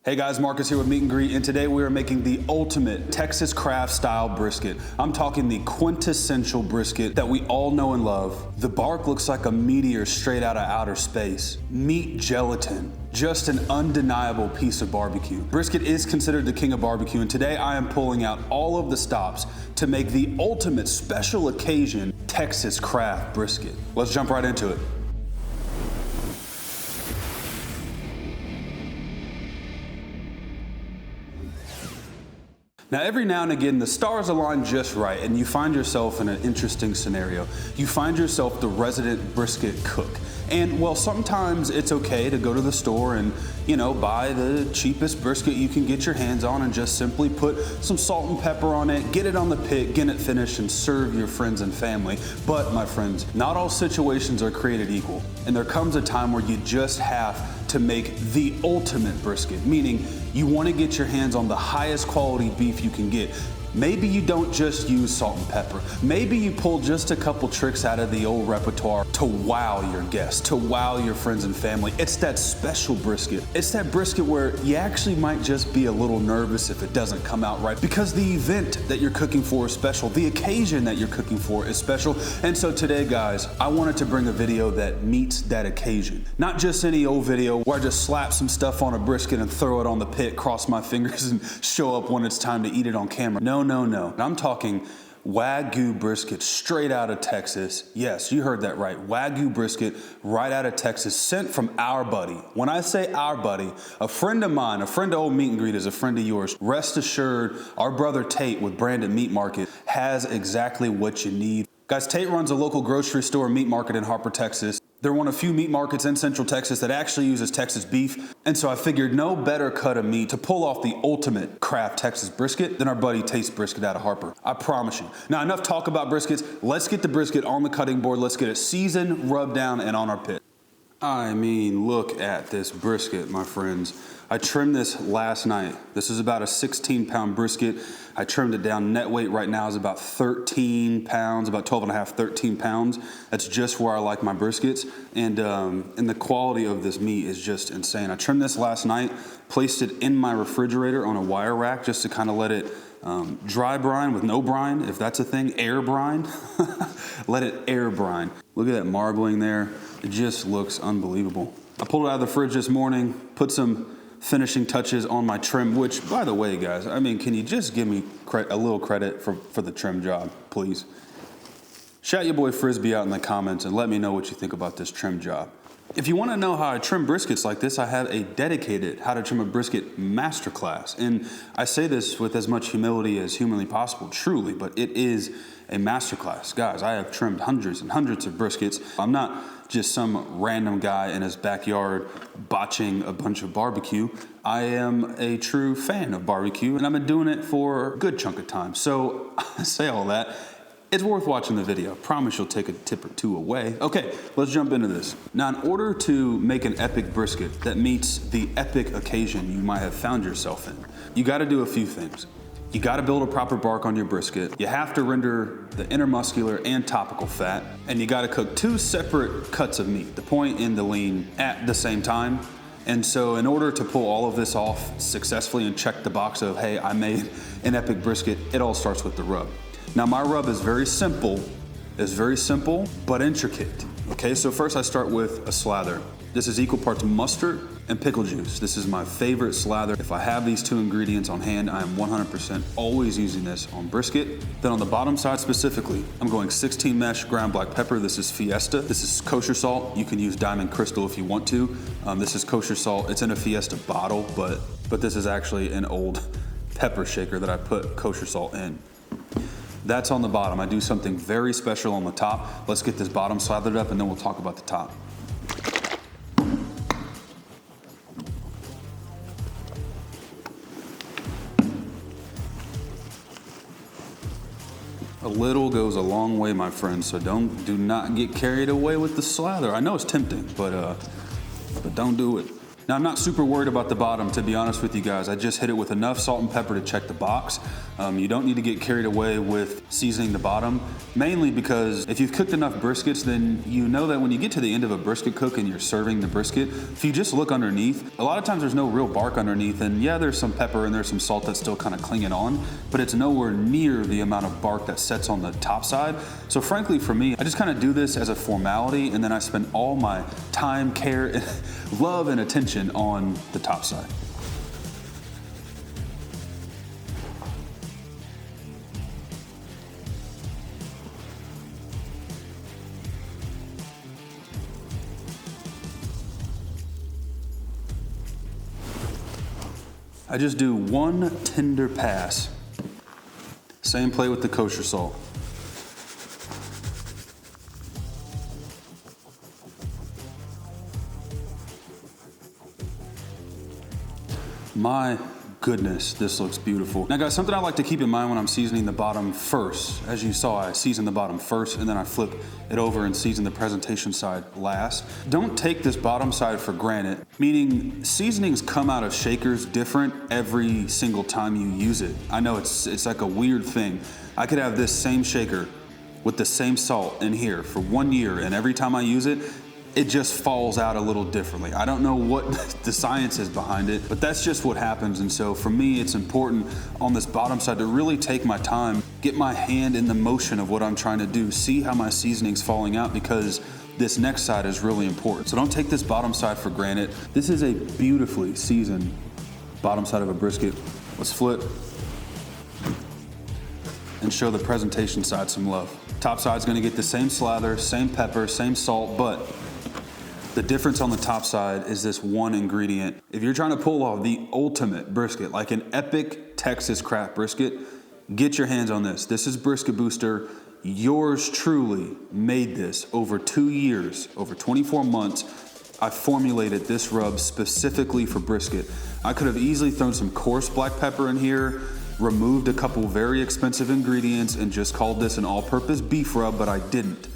Hey guys, Marcus here with Meet and Greet, and today we are making the ultimate Texas craft style brisket. I'm talking the quintessential brisket that we all know and love. The bark looks like a meteor straight out of outer space. Meat gelatin, just an undeniable piece of barbecue. Brisket is considered the king of barbecue, and today I am pulling out all of the stops to make the ultimate special occasion Texas craft brisket. Let's jump right into it. Now, every now and again, the stars align just right, and you find yourself in an interesting scenario. You find yourself the resident brisket cook. And well, sometimes it's okay to go to the store and, buy the cheapest brisket you can get your hands on and just simply put some salt and pepper on it, get it on the pit, get it finished, and serve your friends and family. But my friends, not all situations are created equal. And there comes a time where you just have to make the ultimate brisket, meaning you want to get your hands on the highest quality beef you can get. Maybe you don't just use salt and pepper. Maybe you pull just a couple tricks out of the old repertoire to wow your guests, to wow your friends and family. It's that special brisket. It's that brisket where you actually might just be a little nervous if it doesn't come out right, because the event that you're cooking for is special. The occasion that you're cooking for is special. And so today, guys, I wanted to bring a video that meets that occasion. Not just any old video where I just slap some stuff on a brisket and throw it on the pit, cross my fingers, and show up when it's time to eat it on camera. No. I'm talking wagyu brisket straight out of Texas. Yes, you heard that right. Wagyu brisket right out of Texas, sent from our buddy. When I say our buddy, a friend of mine, a friend of old Meet and Greet is a friend of yours. Rest assured, our brother Tate with Brandon Meat Market has exactly what you need. Guys, Tate runs a local grocery store meat market in Harper, Texas. They're one of few meat markets in Central Texas that actually uses Texas beef. And so I figured no better cut of meat to pull off the ultimate craft Texas brisket than our buddy Tate's Brisket out of Harper. I promise you. Now, enough talk about briskets. Let's get the brisket on the cutting board. Let's get it seasoned, rubbed down, and on our pit. I mean, look at this brisket, my friends. I trimmed this last night. This is about a 16-pound brisket. I trimmed it down. Net weight right now is about 13 pounds, about 12 and a half, 13 pounds. That's just where I like my briskets. And the quality of this meat is just insane. I trimmed this last night, placed it in my refrigerator on a wire rack just to kind of let it dry brine with no brine, if that's a thing, air brine. Let it air brine. Look at that marbling there. It just looks unbelievable. I pulled it out of the fridge this morning, put some finishing touches on my trim, which, by the way, guys, I mean, can you just give me a little credit for the trim job, please? Shout your boy Frisbee out in the comments and let me know what you think about this trim job. If you want to know how I trim briskets like this, I have a dedicated How to Trim a Brisket masterclass. And I say this with as much humility as humanly possible, truly, but it is a masterclass. Guys, I have trimmed hundreds and hundreds of briskets. I'm not just some random guy in his backyard botching a bunch of barbecue. I am a true fan of barbecue, and I've been doing it for a good chunk of time. So I say all that. It's worth watching the video. I promise you'll take a tip or two away. Okay, let's jump into this. Now, in order to make an epic brisket that meets the epic occasion you might have found yourself in, you gotta do a few things. You gotta build a proper bark on your brisket. You have to render the intermuscular and topical fat, and you gotta cook two separate cuts of meat, the point and the lean, at the same time. And so in order to pull all of this off successfully and check the box of, hey, I made an epic brisket, it all starts with the rub. Now, my rub is very simple, but intricate. Okay, so first I start with a slather. This is equal parts mustard and pickle juice. This is my favorite slather. If I have these two ingredients on hand, I am 100% always using this on brisket. Then on the bottom side specifically, I'm going 16 mesh ground black pepper. This is Fiesta. This is kosher salt. You can use Diamond Crystal if you want to. This is kosher salt. It's in a Fiesta bottle, but this is actually an old pepper shaker that I put kosher salt in. That's on the bottom. I do something very special on the top. Let's get this bottom slathered up and then we'll talk about the top. A little goes a long way, my friends, so do not get carried away with the slather. I know it's tempting, but don't do it. Now, I'm not super worried about the bottom, to be honest with you guys. I just hit it with enough salt and pepper to check the box. You don't need to get carried away with seasoning the bottom, mainly because if you've cooked enough briskets, then you know that when you get to the end of a brisket cook and you're serving the brisket, if you just look underneath, a lot of times there's no real bark underneath, and yeah, there's some pepper and there's some salt that's still kind of clinging on, but it's nowhere near the amount of bark that sets on the top side. So frankly, for me, I just kind of do this as a formality, and then I spend all my time, care, love, and attention on the top side. I just do one tender pass. Same play with the kosher salt. My goodness, this looks beautiful. Now guys, something I like to keep in mind when I'm seasoning the bottom first. As you saw, I season the bottom first and then I flip it over and season the presentation side last. Don't take this bottom side for granted, meaning seasonings come out of shakers different every single time you use it. I know it's like a weird thing. I could have this same shaker with the same salt in here for 1 year, and every time I use it, it just falls out a little differently. I don't know what the science is behind it, but that's just what happens. And so for me, it's important on this bottom side to really take my time, get my hand in the motion of what I'm trying to do, see how my seasoning's falling out, because this next side is really important. So don't take this bottom side for granted. This is a beautifully seasoned bottom side of a brisket. Let's flip and show the presentation side some love. Top side's gonna get the same slather, same pepper, same salt, but the difference on the top side is this one ingredient. If you're trying to pull off the ultimate brisket, like an epic Texas craft brisket, get your hands on this. This is Brisket Booster. Yours truly made this over 2 years, over 24 months. I formulated this rub specifically for brisket. I could have easily thrown some coarse black pepper in here, removed a couple very expensive ingredients, and just called this an all-purpose beef rub, but I didn't.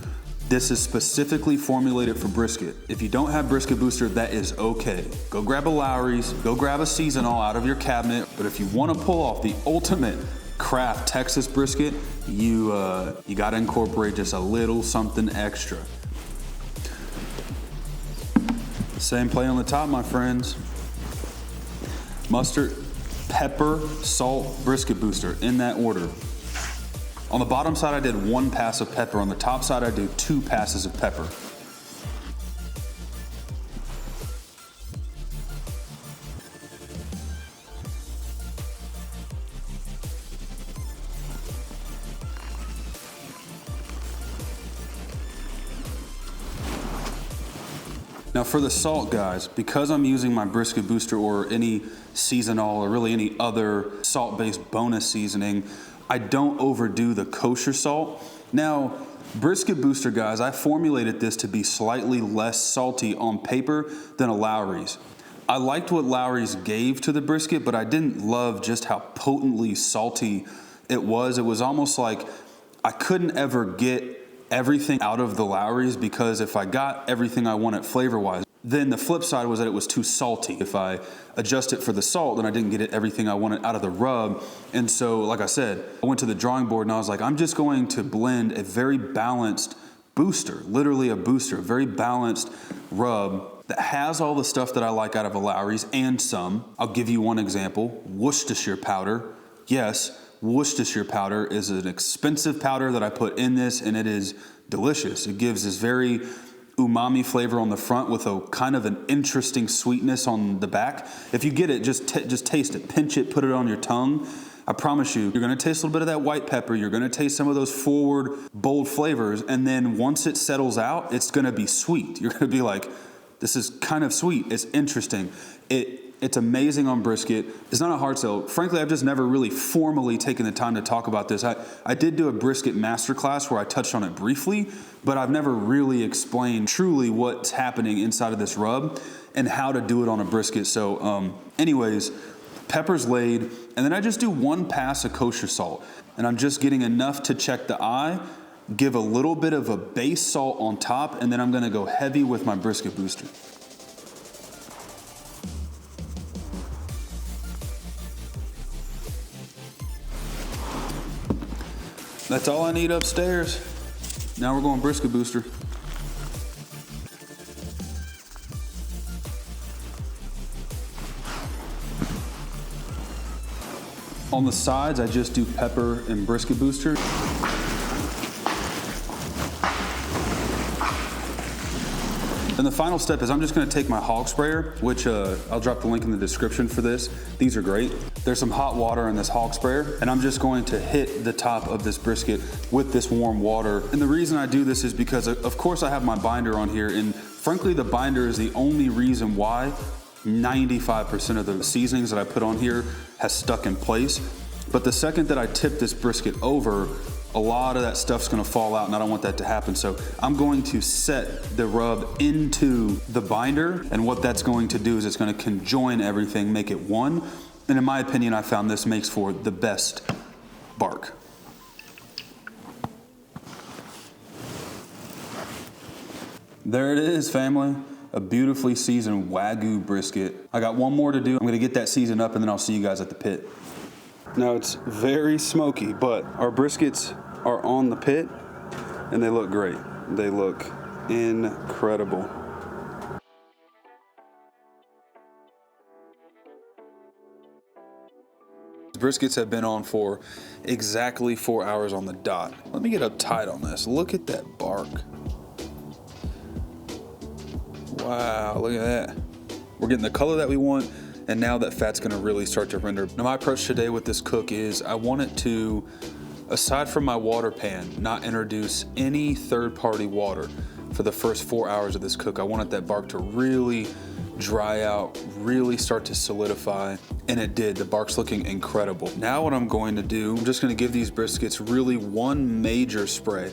This is specifically formulated for brisket. If you don't have Brisket Booster, that is okay. Go grab a Lowry's, go grab a Seasonal out of your cabinet, but if you wanna pull off the ultimate craft Texas brisket, you gotta incorporate just a little something extra. Same play on the top, my friends. Mustard, pepper, salt, Brisket Booster, in that order. On the bottom side, I did 1 pass of pepper. On the top side, I do 2 passes of pepper. Now for the salt, guys, because I'm using my Brisket Booster or any Seasonal or really any other salt-based bonus seasoning, I don't overdo the kosher salt. Now, Brisket Booster, guys, I formulated this to be slightly less salty on paper than a Lowry's. I liked what Lowry's gave to the brisket, but I didn't love just how potently salty it was. It was almost like I couldn't ever get everything out of the Lowry's, because if I got everything I wanted flavor-wise, then the flip side was that it was too salty. If I adjust it for the salt, then I didn't get everything I wanted out of the rub. And so, like I said, I went to the drawing board and I was like, I'm just going to blend a very balanced booster, literally a booster, a very balanced rub that has all the stuff that I like out of a Lowry's and some. I'll give you one example, Worcestershire powder. Yes, Worcestershire powder is an expensive powder that I put in this, and it is delicious. It gives this very umami flavor on the front with a kind of an interesting sweetness on the back. If you get it, just taste it, pinch it, put it on your tongue. I promise you, you're gonna taste a little bit of that white pepper, you're gonna taste some of those forward, bold flavors, and then once it settles out, it's gonna be sweet. You're gonna be like, this is kind of sweet, it's interesting. It's amazing on brisket. It's not a hard sell. Frankly, I've just never really formally taken the time to talk about this. I did do a brisket masterclass where I touched on it briefly, but I've never really explained truly what's happening inside of this rub and how to do it on a brisket. So anyways, pepper's laid, and then I just do 1 pass of kosher salt. And I'm just getting enough to check the eye, give a little bit of a base salt on top, and then I'm gonna go heavy with my Brisket Booster. That's all I need upstairs. Now we're going Brisket Booster. On the sides, I just do pepper and Brisket Booster. And the final step is I'm just gonna take my hog sprayer, which I'll drop the link in the description for this. These are great. There's some hot water in this hog sprayer, and I'm just going to hit the top of this brisket with this warm water. And the reason I do this is because, of course, I have my binder on here, and frankly, the binder is the only reason why 95% of the seasonings that I put on here has stuck in place. But the second that I tip this brisket over, a lot of that stuff's gonna fall out, and I don't want that to happen. So I'm going to set the rub into the binder, and what that's going to do is it's gonna conjoin everything, make it one. And in my opinion, I found this makes for the best bark. There it is, family. A beautifully seasoned Wagyu brisket. I got one more to do. I'm gonna get that seasoned up, and then I'll see you guys at the pit. Now it's very smoky, but our briskets are on the pit and they look great. They look incredible. The briskets have been on for exactly 4 hours on the dot. Let me get up tight on this. Look at that bark. Wow, look at that. We're getting the color that we want, and now that fat's gonna really start to render. Now my approach today with this cook is I want it to, aside from my water pan, not introduce any third-party water for the first 4 hours of this cook. I wanted that bark to really dry out, really start to solidify, and it did. The bark's looking incredible. Now what I'm going to do, I'm just gonna give these briskets really one major spray.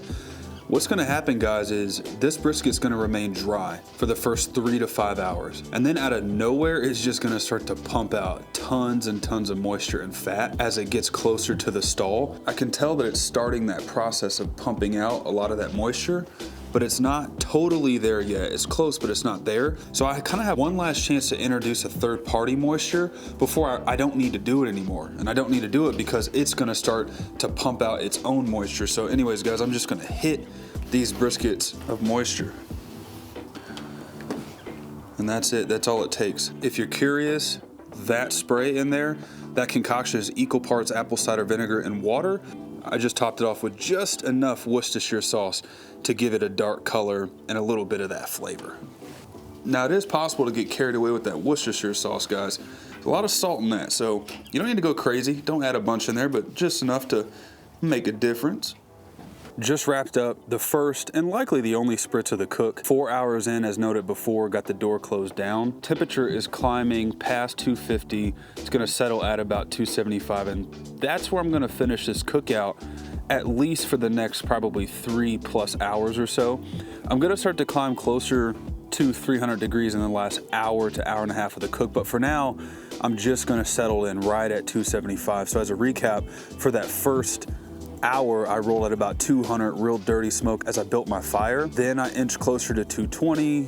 What's gonna happen, guys, is this brisket's gonna remain dry for the first 3 to 5 hours. And then out of nowhere, it's just gonna start to pump out tons and tons of moisture and fat as it gets closer to the stall. I can tell that it's starting that process of pumping out a lot of that moisture, but it's not totally there yet. It's close, but it's not there. So I kind of have one last chance to introduce a third-party moisture before I don't need to do it anymore. And I don't need to do it because it's gonna start to pump out its own moisture. So anyways, guys, I'm just gonna hit these briskets of moisture. And that's it, that's all it takes. If you're curious, that spray in there, that concoction is equal parts apple cider vinegar and water. I just topped it off with just enough Worcestershire sauce to give it a dark color and a little bit of that flavor. Now it is possible to get carried away with that Worcestershire sauce, guys. There's a lot of salt in that, so you don't need to go crazy. Don't add a bunch in there, but just enough to make a difference. Just wrapped up the first and likely the only spritz of the cook. 4 hours in, as noted before, got the door closed down. Temperature is climbing past 250. It's gonna settle at about 275, and that's where I'm gonna finish this cookout, at least for the next probably 3+ hours or so. I'm gonna start to climb closer to 300 degrees in the last hour to hour and a half of the cook, but for now, I'm just gonna settle in right at 275. So as a recap, for that first hour, I rolled at about 200, real dirty smoke as I built my fire. Then I inched closer to 220,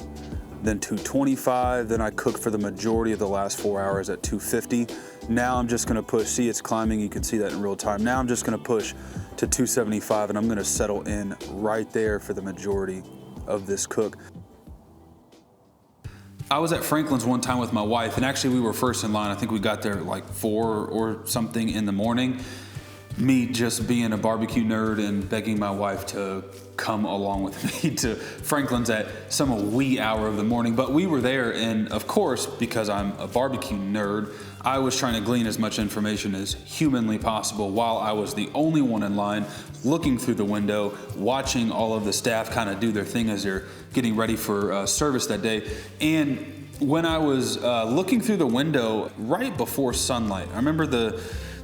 then 225. Then I cooked for the majority of the last 4 hours at 250. Now I'm just gonna push, see it's climbing, you can see that in real time. Now I'm just gonna push to 275 and I'm gonna settle in right there for the majority of this cook. I was at Franklin's one time with my wife, and actually we were first in line. I think we got there at like 4 or something in the morning. Me just being a barbecue nerd and begging my wife to come along with me to Franklin's at some wee hour of the morning. But we were there, and of course, because I'm a barbecue nerd, I was trying to glean as much information as humanly possible while I was the only one in line, looking through the window, watching all of the staff kind of do their thing as they're getting ready for service that day. And when I was looking through the window right before sunlight, I remember the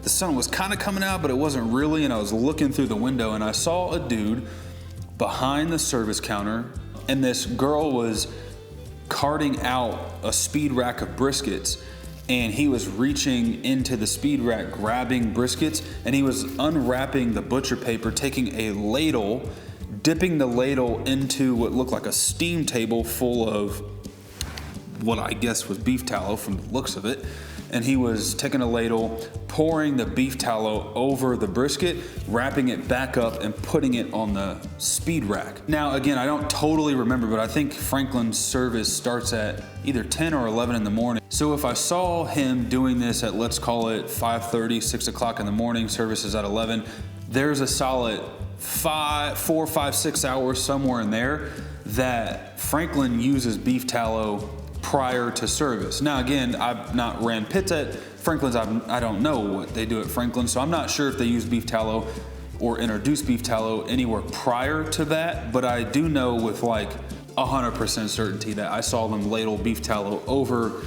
sun was kind of coming out, but it wasn't really, and I was looking through the window and I saw a dude behind the service counter, and this girl was carting out a speed rack of briskets, and he was reaching into the speed rack, grabbing briskets, and he was unwrapping the butcher paper, taking a ladle, dipping the ladle into what looked like a steam table full of what I guess was beef tallow from the looks of it, and he was taking a ladle, pouring the beef tallow over the brisket, wrapping it back up and putting it on the speed rack. Now, again, I don't totally remember, but I think Franklin's service starts at either 10 or 11 in the morning. So if I saw him doing this at, let's call it 5:30, 6 o'clock in the morning, service is at 11, there's a solid 4, 5, 6 hours somewhere in there that Franklin uses beef tallow prior to service. Now again, I've not ran pits at Franklin's. I don't know what they do at Franklin, so I'm not sure if they use beef tallow or introduce beef tallow anywhere prior to that, but I do know with like 100% certainty that I saw them ladle beef tallow over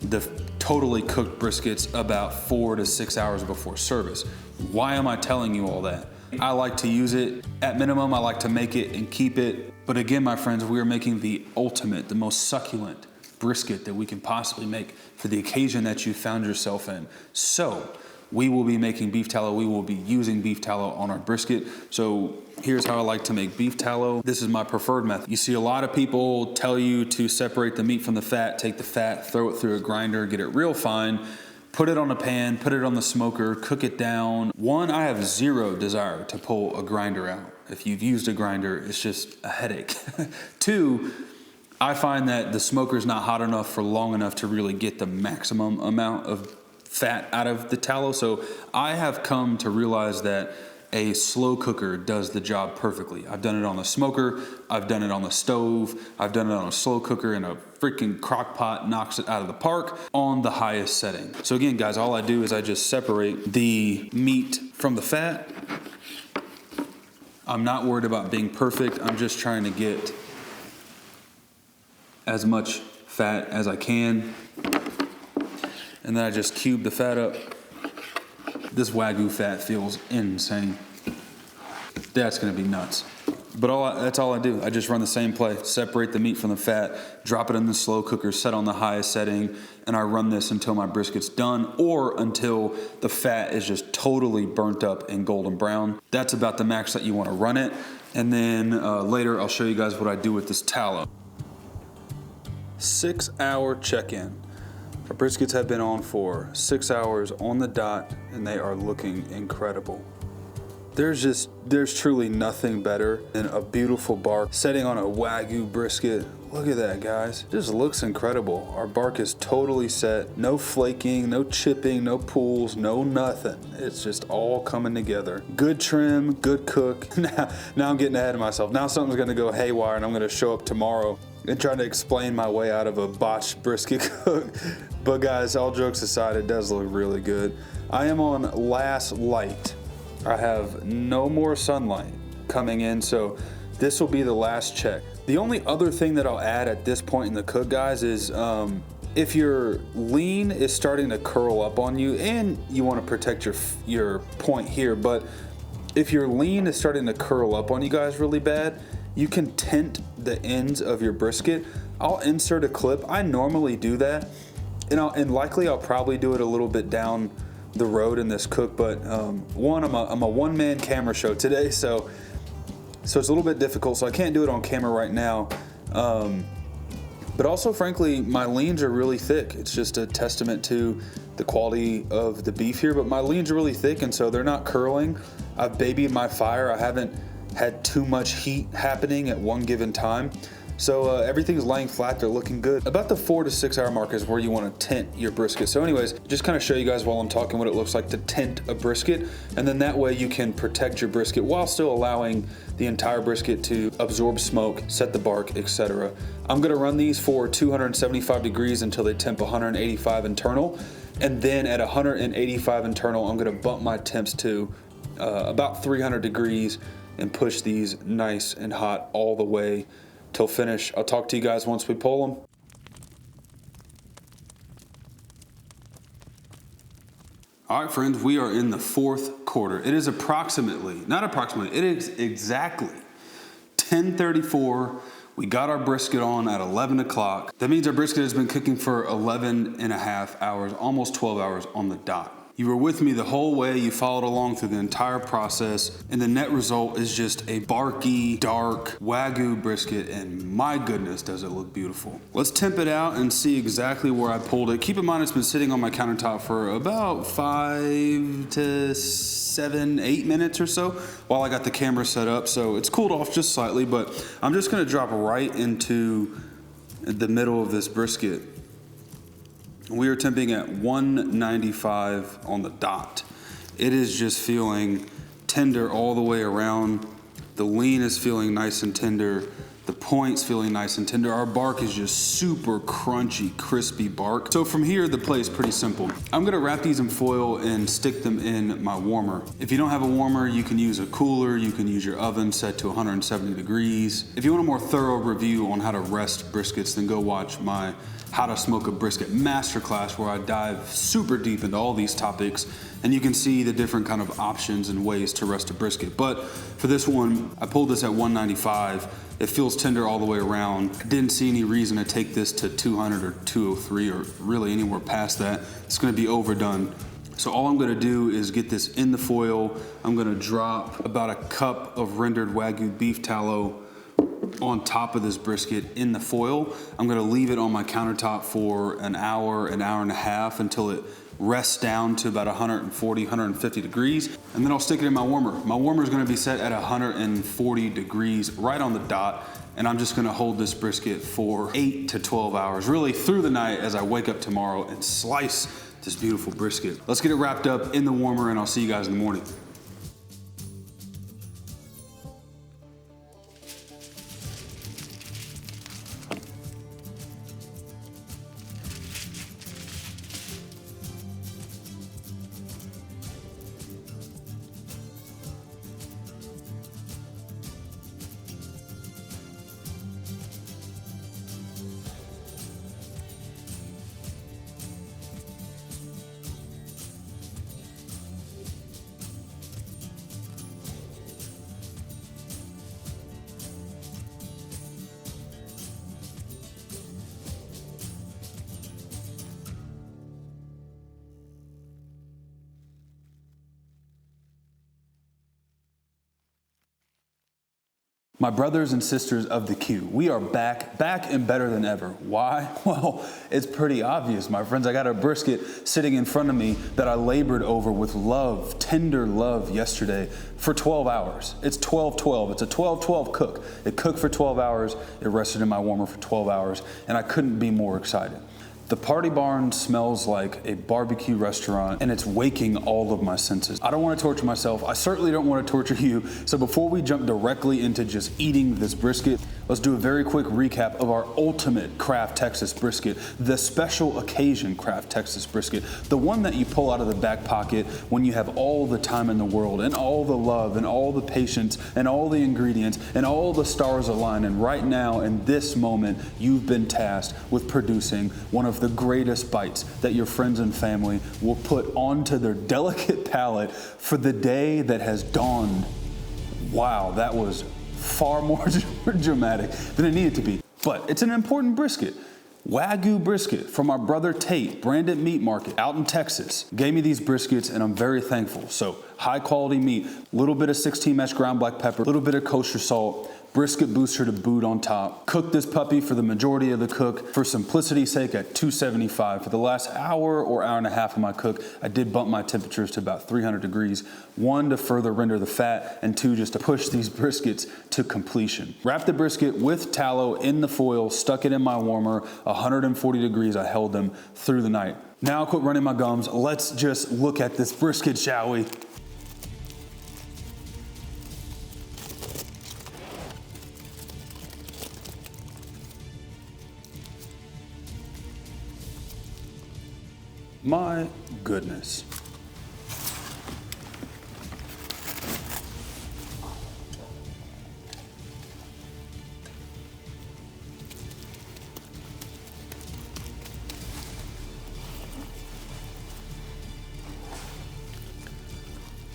the totally cooked briskets about 4 to 6 hours before service. Why am I telling you all that? I like to use it. At minimum, I like to make it and keep it. But again, my friends, we are making the ultimate, the most succulent brisket that we can possibly make for the occasion that you found yourself in. So we will be making beef tallow. We will be using beef tallow on our brisket. So here's how I like to make beef tallow. This is my preferred method. You see a lot of people tell you to separate the meat from the fat, take the fat, throw it through a grinder, get it real fine, put it on a pan, put it on the smoker, cook it down. One, I have zero desire to pull a grinder out. If you've used a grinder, it's just a headache. Two, I find that the smoker's not hot enough for long enough to really get the maximum amount of fat out of the tallow. So I have come to realize that a slow cooker does the job perfectly. I've done it on the smoker, I've done it on the stove, I've done it on a slow cooker, and a freaking crock pot knocks it out of the park on the highest setting. So again, guys, all I do is I just separate the meat from the fat. I'm not worried about being perfect. I'm just trying to get as much fat as I can. And then I just cube the fat up. This wagyu fat feels insane. That's gonna be nuts. But that's all I do. I just run the same play. Separate the meat from the fat, drop it in the slow cooker, set on the highest setting, and I run this until my brisket's done or until the fat is just totally burnt up and golden brown. That's about the max that you wanna run it. And then later I'll show you guys what I do with this tallow. 6 hour check-in. Our briskets have been on for 6 hours on the dot, and they are looking incredible. There's truly nothing better than a beautiful bark setting on a wagyu brisket. Look at that, guys. Just looks incredible. Our bark is totally set. No flaking, no chipping, no pools, no nothing. It's just all coming together. Good trim, good cook. Now I'm getting ahead of myself. Now something's gonna go haywire and I'm gonna show up tomorrow and try to explain my way out of a botched brisket cook. But guys, all jokes aside, it does look really good. I am on last light. I have no more sunlight coming in, so this will be the last check. The only other thing that I'll add at this point in the cook, guys, is if your lean is starting to curl up on you, and you want to protect your point here, but if your lean is starting to curl up on you guys really bad, you can tint the ends of your brisket. I'll insert a clip. I normally do that, and likely I'll probably do it a little bit down the road in this cook, but one, I'm a one-man camera show today, so it's a little bit difficult, so I can't do it on camera right now. But also, frankly, my leans are really thick. It's just a testament to the quality of the beef here, but my leans are really thick, and so they're not curling. I've babied my fire. I haven't had too much heat happening at one given time. So everything's laying flat, they're looking good. About the 4 to 6 hour mark is where you want to tint your brisket. So anyways, just kind of show you guys while I'm talking what it looks like to tint a brisket, and then that way you can protect your brisket while still allowing the entire brisket to absorb smoke, set the bark, etc. I'm gonna run these for 275 degrees until they temp 185 internal, and then at 185 internal, I'm gonna bump my temps to about 300 degrees and push these nice and hot all the way till finish. I'll talk to you guys once we pull them. All right, friends, we are in the fourth quarter. It is it is exactly 10:34. We got our brisket on at 11 o'clock. That means our brisket has been cooking for 11 and a half hours, almost 12 hours on the dot. You were with me the whole way, you followed along through the entire process, and the net result is just a barky, dark Wagyu brisket, and my goodness, does it look beautiful. Let's temp it out and see exactly where I pulled it. Keep in mind it's been sitting on my countertop for about 5 to 7, 8 minutes or so while I got the camera set up, so it's cooled off just slightly, but I'm just gonna drop right into the middle of this brisket. We are temping at 195 on the dot. It is just feeling tender all the way around. The lean is feeling nice and tender. The point's feeling nice and tender. Our bark is just super crunchy, crispy bark. So from here, the play is pretty simple. I'm gonna wrap these in foil and stick them in my warmer. If you don't have a warmer, you can use a cooler, you can use your oven set to 170 degrees. If you want a more thorough review on how to rest briskets, then go watch my How to Smoke a Brisket Masterclass, where I dive super deep into all these topics, and you can see the different kind of options and ways to rest a brisket. But for this one, I pulled this at 195. It feels tender all the way around. I didn't see any reason to take this to 200 or 203 or really anywhere past that. It's gonna be overdone. So all I'm gonna do is get this in the foil. I'm gonna drop about a cup of rendered Wagyu beef tallow on top of this brisket in the foil. I'm gonna leave it on my countertop for an hour and a half until it rests down to about 140, 150 degrees, and then I'll stick it in my warmer. My warmer is gonna be set at 140 degrees right on the dot, and I'm just gonna hold this brisket for 8 to 12 hours, really through the night as I wake up tomorrow and slice this beautiful brisket. Let's get it wrapped up in the warmer, and I'll see you guys in the morning. My brothers and sisters of the Q, we are back and better than ever. Why? Well, it's pretty obvious, my friends. I got a brisket sitting in front of me that I labored over with love, tender love yesterday for 12 hours. It's 12-12. It's a 12-12 cook. It cooked for 12 hours. It rested in my warmer for 12 hours, and I couldn't be more excited. The party barn smells like a barbecue restaurant, and it's waking all of my senses. I don't want to torture myself. I certainly don't want to torture you. So before we jump directly into just eating this brisket, let's do a very quick recap of our ultimate Craft Texas brisket, the special occasion Craft Texas brisket, the one that you pull out of the back pocket when you have all the time in the world and all the love and all the patience and all the ingredients and all the stars align. And right now, in this moment, you've been tasked with producing one of the greatest bites that your friends and family will put onto their delicate palate for the day that has dawned. Wow, that was far more dramatic than it needed to be. But it's an important brisket. Wagyu brisket from our brother Tate, Branded Meat Market out in Texas, gave me these briskets, and I'm very thankful. So high quality meat, a little bit of 16 mesh ground black pepper, a little bit of kosher salt, Brisket Booster to boot on top. Cooked this puppy for the majority of the cook, for simplicity's sake, at 275. For the last hour or hour and a half of my cook, I did bump my temperatures to about 300 degrees. 1, to further render the fat, and 2, just to push these briskets to completion. Wrapped the brisket with tallow in the foil, stuck it in my warmer, 140 degrees. I held them through the night. Now I'll quit running my gums. Let's just look at this brisket, shall we? My goodness.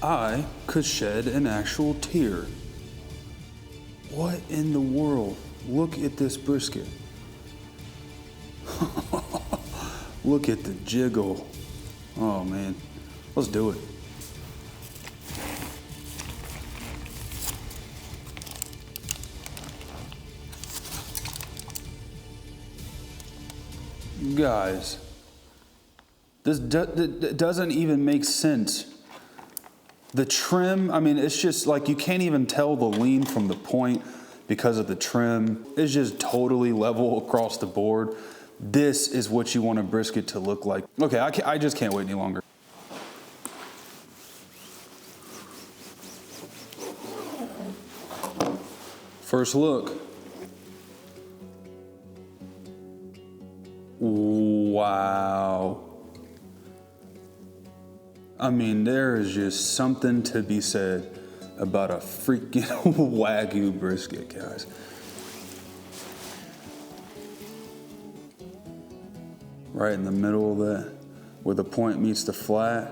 I could shed an actual tear. What in the world? Look at this brisket. Look at the jiggle. Oh man. Let's do it. Guys, this doesn't even make sense. The trim, I mean, it's just like you can't even tell the lean from the point because of the trim. It's just totally level across the board. This is what you want a brisket to look like. Okay, I just can't wait any longer. First look. Wow. I mean, there is just something to be said about a freaking wagyu brisket, guys. Right in the middle of that, where the point meets the flat,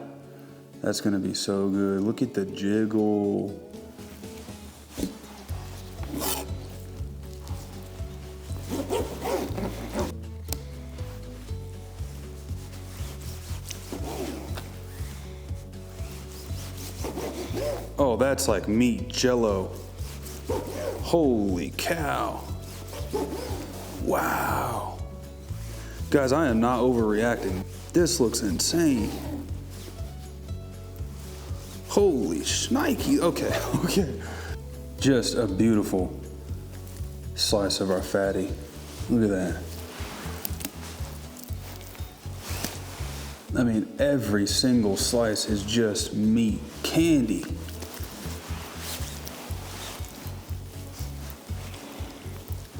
that's gonna be so good. Look at the jiggle. Oh, that's like meat jello. Holy cow. Wow. Guys, I am not overreacting. This looks insane. Holy shnikey. Okay, okay. Just a beautiful slice of our fatty. Look at that. I mean, every single slice is just meat candy.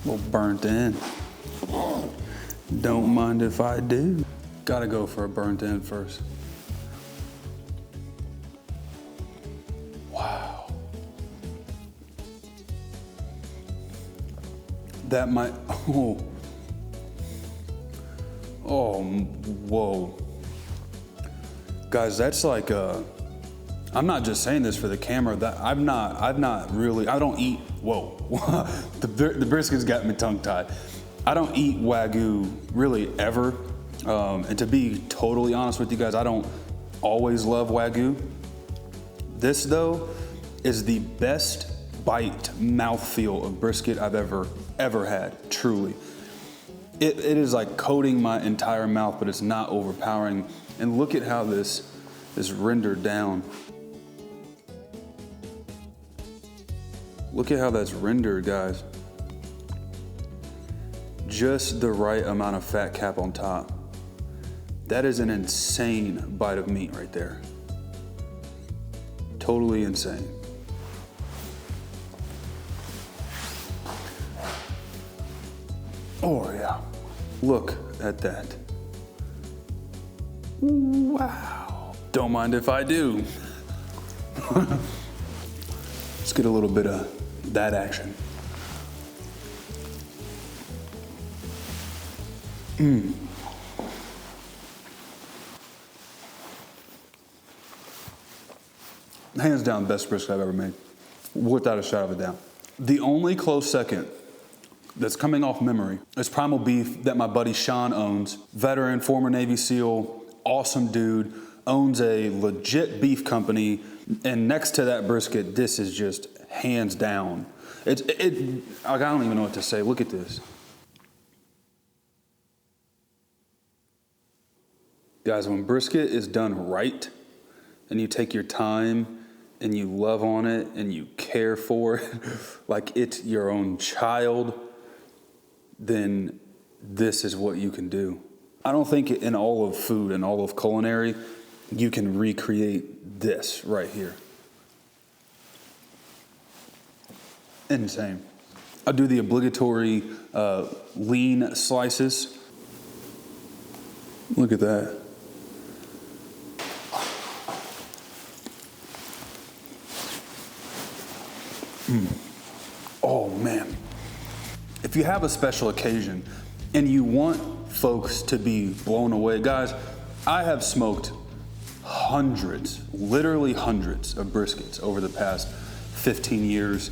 A little burnt in. Don't mind if I do. Gotta go for a burnt end first. Wow. That might, oh. Oh, whoa. Guys, that's like I'm not just saying this for the camera, that I don't eat, whoa. The brisket's got me tongue tied. I don't eat wagyu really ever. And to be totally honest with you guys, I don't always love wagyu. This though is the best bite mouthfeel of brisket I've ever had, truly. It is like coating my entire mouth, but it's not overpowering. And look at how this is rendered down. Look at how that's rendered, guys. Just the right amount of fat cap on top. That is an insane bite of meat right there. Totally insane. Oh yeah, look at that. Wow. Don't mind if I do. Let's get a little bit of that action. Hands down, best brisket I've ever made, without a shadow of a doubt. The only close second that's coming off memory is Primal Beef that my buddy Sean owns. Veteran, former Navy SEAL, awesome dude, owns a legit beef company, and next to that brisket, this is just hands down. I don't even know what to say. Look at this. Guys, when brisket is done right, and you take your time, and you love on it, and you care for it, like it's your own child, then this is what you can do. I don't think in all of food and all of culinary, you can recreate this right here. Insane. I do the obligatory lean slices. Look at that. Oh man. If you have a special occasion and you want folks to be blown away, guys, I have smoked hundreds, literally hundreds of briskets over the past 15 years.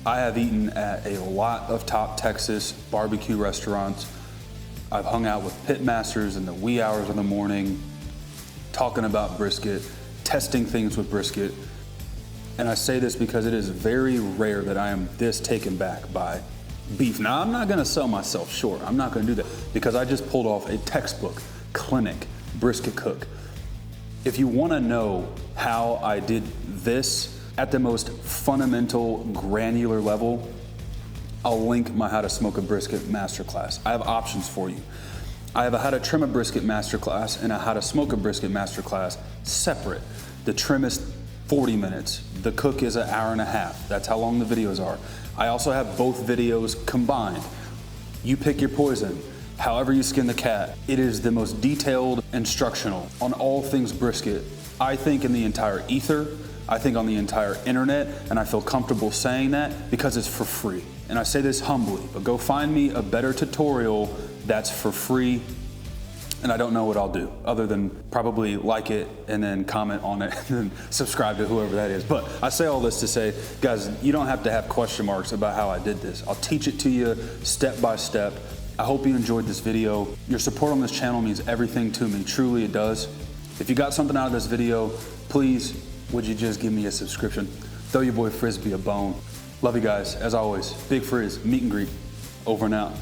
I have eaten at a lot of top Texas barbecue restaurants. I've hung out with pit masters in the wee hours of the morning. talking about brisket, testing things with brisket. And I say this because it is very rare that I am this taken back by beef. Now, I'm not gonna sell myself short. I'm not gonna do that because I just pulled off a textbook clinic brisket cook. If you wanna know how I did this at the most fundamental, granular level, I'll link my How to Smoke a Brisket masterclass. I have options for you. I have a How to Trim a Brisket masterclass and a How to Smoke a Brisket masterclass separate. The trim is 40 minutes. The cook is an hour and a half. That's how long the videos are. I also have both videos combined. You pick your poison. However you skin the cat. It is the most detailed instructional on all things brisket, I think, in the entire ether. I think on the entire internet, and I feel comfortable saying that because it's for free. And I say this humbly, but go find me a better tutorial that's for free, and I don't know what I'll do other than probably like it and then comment on it and then subscribe to whoever that is. But I say all this to say, guys, you don't have to have question marks about how I did this. I'll teach it to you step by step. I hope you enjoyed this video. Your support on this channel means everything to me, truly it does. If you got something out of this video, please, would you just give me a subscription? Throw your boy Frisbee a bone. Love you guys, as always. Big Frizz, meet and greet, over and out.